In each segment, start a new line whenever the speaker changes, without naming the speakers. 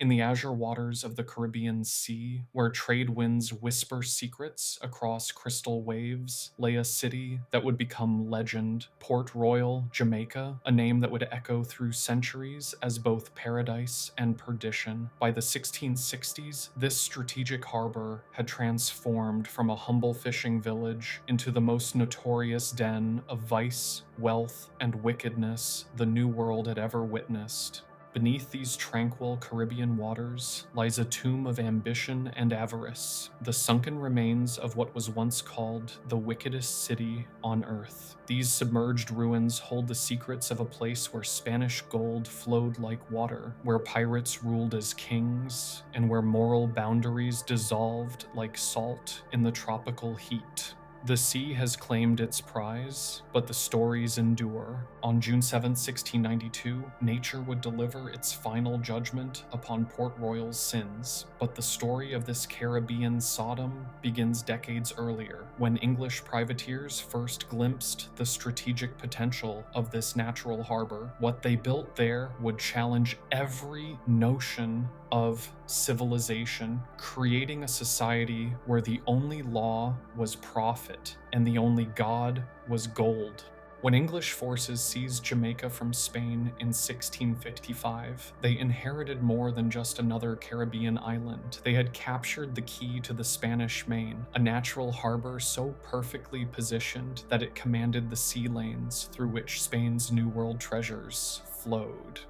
In the azure waters of the Caribbean Sea, where trade winds whisper secrets across crystal waves, lay a city that would become legend, Port Royal, Jamaica, a name that would echo through centuries as both paradise and perdition. By the 1660s, this strategic harbor had transformed from a humble fishing village into the most notorious den of vice, wealth, and wickedness the New World had ever witnessed. Beneath these tranquil Caribbean waters lies a tomb of ambition and avarice, the sunken remains of what was once called the wickedest city on earth. These submerged ruins hold the secrets of a place where Spanish gold flowed like water, where pirates ruled as kings, and where moral boundaries dissolved like salt in the tropical heat. The sea has claimed its prize, but the stories endure. On June 7, 1692, nature would deliver its final judgment upon Port Royal's sins, but the story of this Caribbean Sodom begins decades earlier, when English privateers first glimpsed the strategic potential of this natural harbor. What they built there would challenge every notion of civilization, creating a society where the only law was profit and the only god was gold. When English forces seized Jamaica from Spain in 1655, they inherited more than just another Caribbean island. They had captured the key to the Spanish Main, a natural harbor so perfectly positioned that it commanded the sea lanes through which Spain's New World treasures flowed.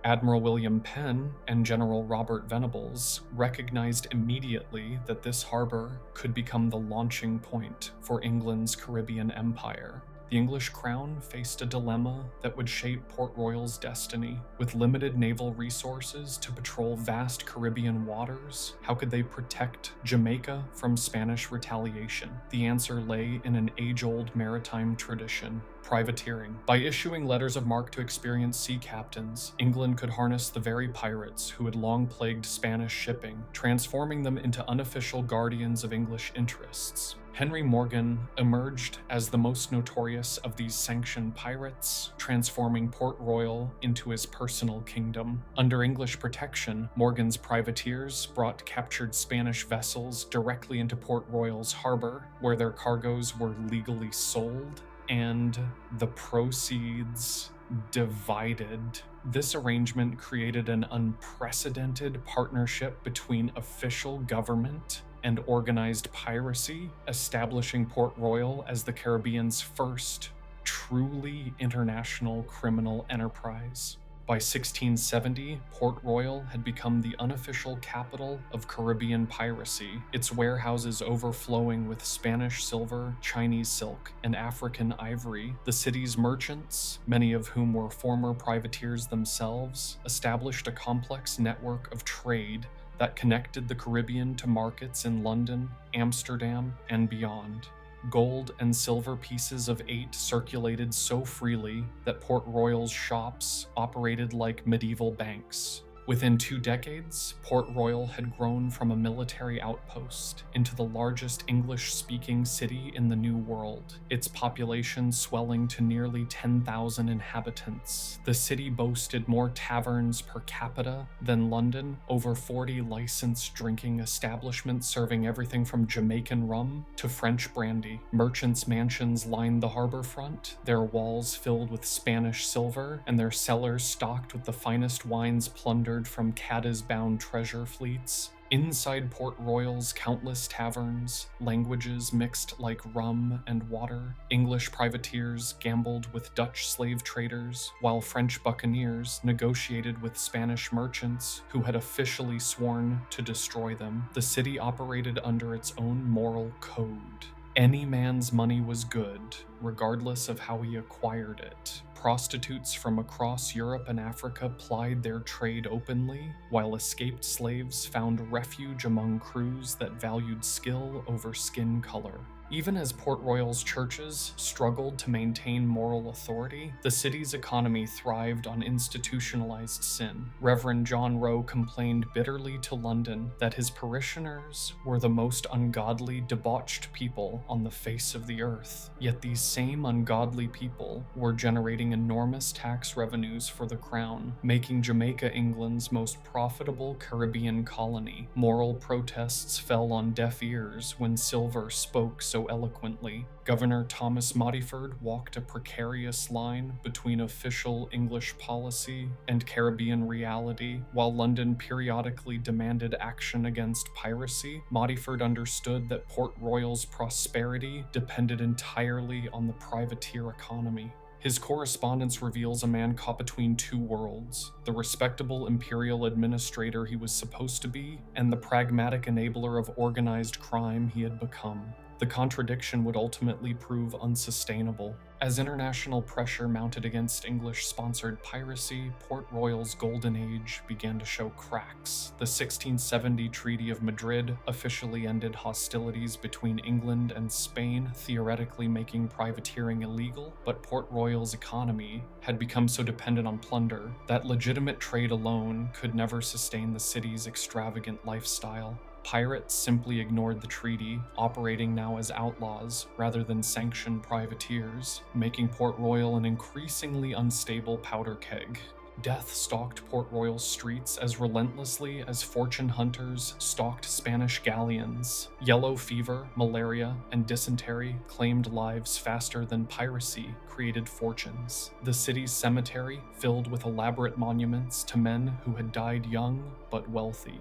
Admiral William Penn and General Robert Venables recognized immediately that this harbor could become the launching point for England's Caribbean empire. The English crown faced a dilemma that would shape Port Royal's destiny. With limited naval resources to patrol vast Caribbean waters, how could they protect Jamaica from Spanish retaliation? The answer lay in an age-old maritime tradition: privateering. By issuing letters of marque to experienced sea captains, England could harness the very pirates who had long plagued Spanish shipping, transforming them into unofficial guardians of English interests. Henry Morgan emerged as the most notorious of these sanctioned pirates, transforming Port Royal into his personal kingdom. Under English protection, Morgan's privateers brought captured Spanish vessels directly into Port Royal's harbor, where their cargoes were legally sold and the proceeds divided. This arrangement created an unprecedented partnership between official government and organized piracy, establishing Port Royal as the Caribbean's first truly international criminal enterprise. By 1670, Port Royal had become the unofficial capital of Caribbean piracy, its warehouses overflowing with Spanish silver, Chinese silk, and African ivory. The city's merchants, many of whom were former privateers themselves, established a complex network of trade that connected the Caribbean to markets in London, Amsterdam, and beyond. Gold and silver pieces of 8 circulated so freely that Port Royal's shops operated like medieval banks. Within 2 decades, Port Royal had grown from a military outpost into the largest English-speaking city in the New World, its population swelling to nearly 10,000 inhabitants. The city boasted more taverns per capita than London, over 40 licensed drinking establishments serving everything from Jamaican rum to French brandy. Merchants' mansions lined the harbor front, their walls filled with Spanish silver, and their cellars stocked with the finest wines plundered from Cadiz-bound treasure fleets. Inside Port Royal's countless taverns, languages mixed like rum and water. English privateers gambled with Dutch slave traders, while French buccaneers negotiated with Spanish merchants who had officially sworn to destroy them. The city operated under its own moral code. Any man's money was good, regardless of how he acquired it. Prostitutes from across Europe and Africa plied their trade openly, while escaped slaves found refuge among crews that valued skill over skin color. Even as Port Royal's churches struggled to maintain moral authority, the city's economy thrived on institutionalized sin. Reverend John Rowe complained bitterly to London that his parishioners were the most ungodly, debauched people on the face of the earth. Yet these same ungodly people were generating enormous tax revenues for the crown, making Jamaica England's most profitable Caribbean colony. Moral protests fell on deaf ears when Silver spoke so eloquently. Governor Thomas Modiford walked a precarious line between official English policy and Caribbean reality. While London periodically demanded action against piracy, Modiford understood that Port Royal's prosperity depended entirely on the privateer economy. His correspondence reveals a man caught between two worlds, the respectable imperial administrator he was supposed to be, and the pragmatic enabler of organized crime he had become. The contradiction would ultimately prove unsustainable. As international pressure mounted against English-sponsored piracy, Port Royal's golden age began to show cracks. The 1670 Treaty of Madrid officially ended hostilities between England and Spain, theoretically making privateering illegal, but Port Royal's economy had become so dependent on plunder that legitimate trade alone could never sustain the city's extravagant lifestyle. Pirates simply ignored the treaty, operating now as outlaws rather than sanctioned privateers, making Port Royal an increasingly unstable powder keg. Death stalked Port Royal's streets as relentlessly as fortune hunters stalked Spanish galleons. Yellow fever, malaria, and dysentery claimed lives faster than piracy created fortunes. The city's cemetery filled with elaborate monuments to men who had died young but wealthy.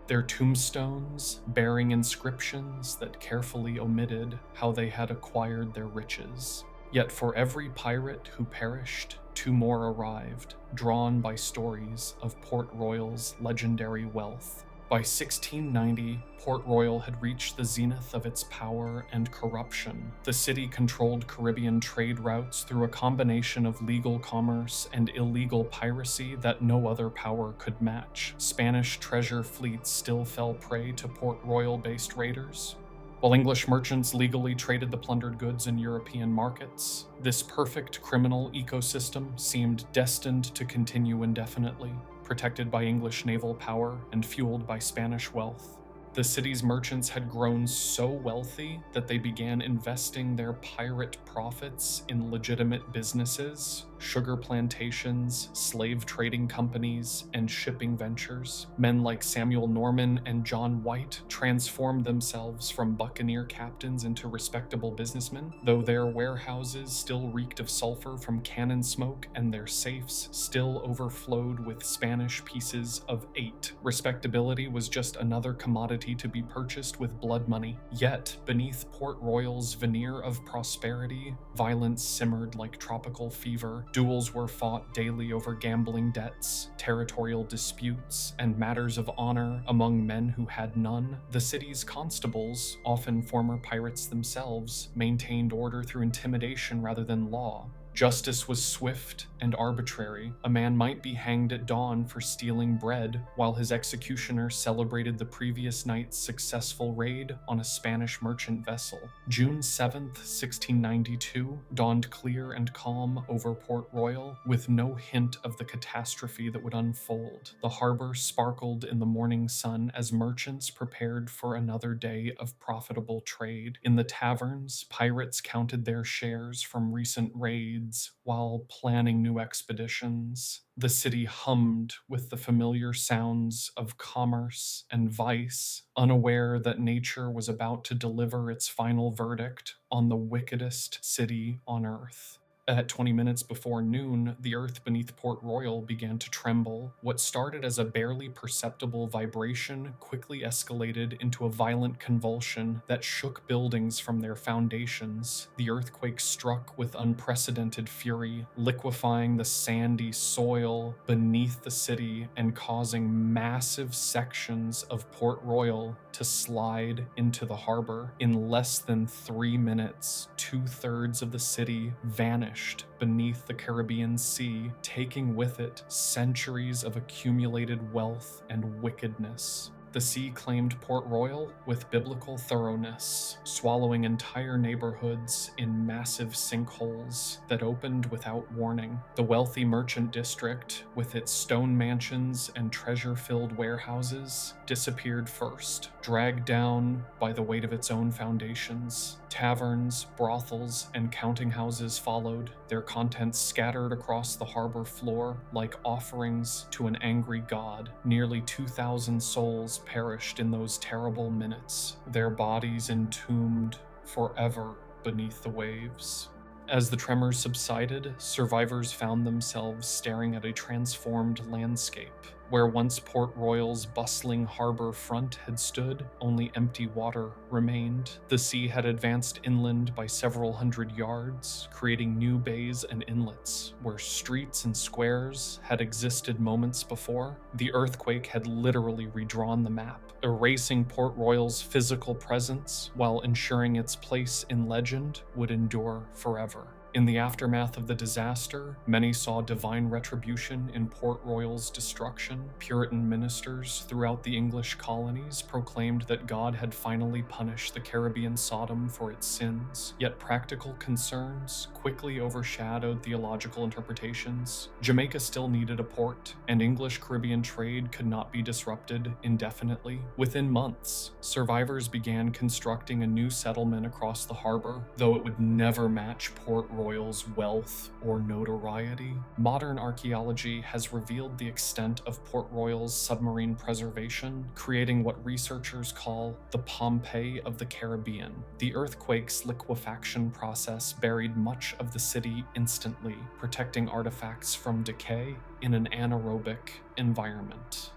Their tombstones bearing inscriptions that carefully omitted how they had acquired their riches. Yet for every pirate who perished, two more arrived, drawn by stories of Port Royal's legendary wealth. By 1690, Port Royal had reached the zenith of its power and corruption. The city controlled Caribbean trade routes through a combination of legal commerce and illegal piracy that no other power could match. Spanish treasure fleets still fell prey to Port Royal-based raiders, while English merchants legally traded the plundered goods in European markets. This perfect criminal ecosystem seemed destined to continue indefinitely, protected by English naval power and fueled by Spanish wealth. The city's merchants had grown so wealthy that they began investing their pirate profits in legitimate businesses, sugar plantations, slave trading companies, and shipping ventures. Men like Samuel Norman and John White transformed themselves from buccaneer captains into respectable businessmen, though their warehouses still reeked of sulfur from cannon smoke and their safes still overflowed with Spanish pieces of 8. Respectability was just another commodity to be purchased with blood money. Yet, beneath Port Royal's veneer of prosperity, violence simmered like tropical fever. Duels were fought daily over gambling debts, territorial disputes, and matters of honor among men who had none. The city's constables, often former pirates themselves, maintained order through intimidation rather than law. Justice was swift and arbitrary. A man might be hanged at dawn for stealing bread, while his executioner celebrated the previous night's successful raid on a Spanish merchant vessel. June 7th, 1692, dawned clear and calm over Port Royal, with no hint of the catastrophe that would unfold. The harbor sparkled in the morning sun as merchants prepared for another day of profitable trade. In the taverns, pirates counted their shares from recent raids while planning new expeditions. The city hummed with the familiar sounds of commerce and vice, unaware that nature was about to deliver its final verdict on the wickedest city on earth. At 20 minutes before noon, the earth beneath Port Royal began to tremble. What started as a barely perceptible vibration quickly escalated into a violent convulsion that shook buildings from their foundations. The earthquake struck with unprecedented fury, liquefying the sandy soil beneath the city and causing massive sections of Port Royal to slide into the harbor. In less than 3 minutes, 2/3 of the city vanished beneath the Caribbean Sea, taking with it centuries of accumulated wealth and wickedness. the sea claimed Port Royal with biblical thoroughness, swallowing entire neighborhoods in massive sinkholes that opened without warning. The wealthy merchant district, with its stone mansions and treasure-filled warehouses, disappeared first, dragged down by the weight of its own foundations. Taverns, brothels, and counting houses followed, their contents scattered across the harbor floor like offerings to an angry god. Nearly 2,000 souls perished in those terrible minutes, their bodies entombed forever beneath the waves. As the tremors subsided, survivors found themselves staring at a transformed landscape. Where once Port Royal's bustling harbor front had stood, only empty water remained. The sea had advanced inland by several hundred yards, creating new bays and inlets. Where streets and squares had existed moments before, the earthquake had literally redrawn the map, erasing Port Royal's physical presence while ensuring its place in legend would endure forever. In the aftermath of the disaster, many saw divine retribution in Port Royal's destruction. Puritan ministers throughout the English colonies proclaimed that God had finally punished the Caribbean Sodom for its sins, yet practical concerns quickly overshadowed theological interpretations. Jamaica still needed a port, and English-Caribbean trade could not be disrupted indefinitely. Within months, survivors began constructing a new settlement across the harbor, though it would never match Port Royal's wealth or notoriety. Modern archaeology has revealed the extent of Port Royal's submarine preservation, creating what researchers call the Pompeii of the Caribbean. The earthquake's liquefaction process buried much of the city instantly, protecting artifacts from decay in an anaerobic environment.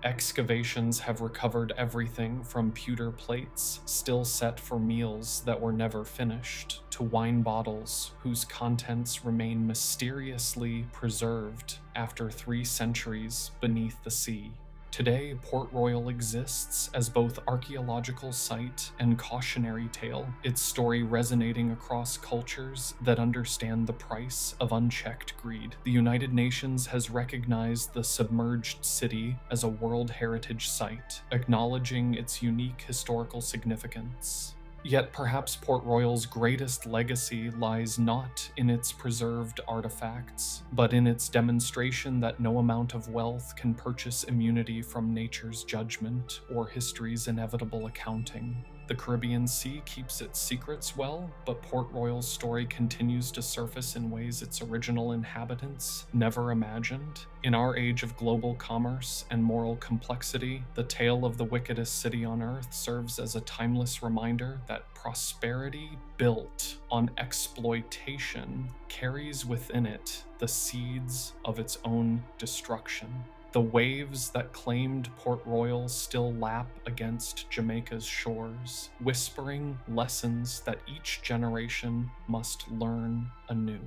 Excavations have recovered everything from pewter plates still set for meals that were never finished, to wine bottles whose contents remain mysteriously preserved after 3 centuries beneath the sea. Today, Port Royal exists as both archaeological site and cautionary tale, its story resonating across cultures that understand the price of unchecked greed. The United Nations has recognized the submerged city as a World Heritage Site, acknowledging its unique historical significance. Yet perhaps Port Royal's greatest legacy lies not in its preserved artifacts, but in its demonstration that no amount of wealth can purchase immunity from nature's judgment or history's inevitable accounting. The Caribbean Sea keeps its secrets well, but Port Royal's story continues to surface in ways its original inhabitants never imagined. In our age of global commerce and moral complexity, the tale of the wickedest city on earth serves as a timeless reminder that prosperity built on exploitation carries within it the seeds of its own destruction. The waves that claimed Port Royal still lap against Jamaica's shores, whispering lessons that each generation must learn anew.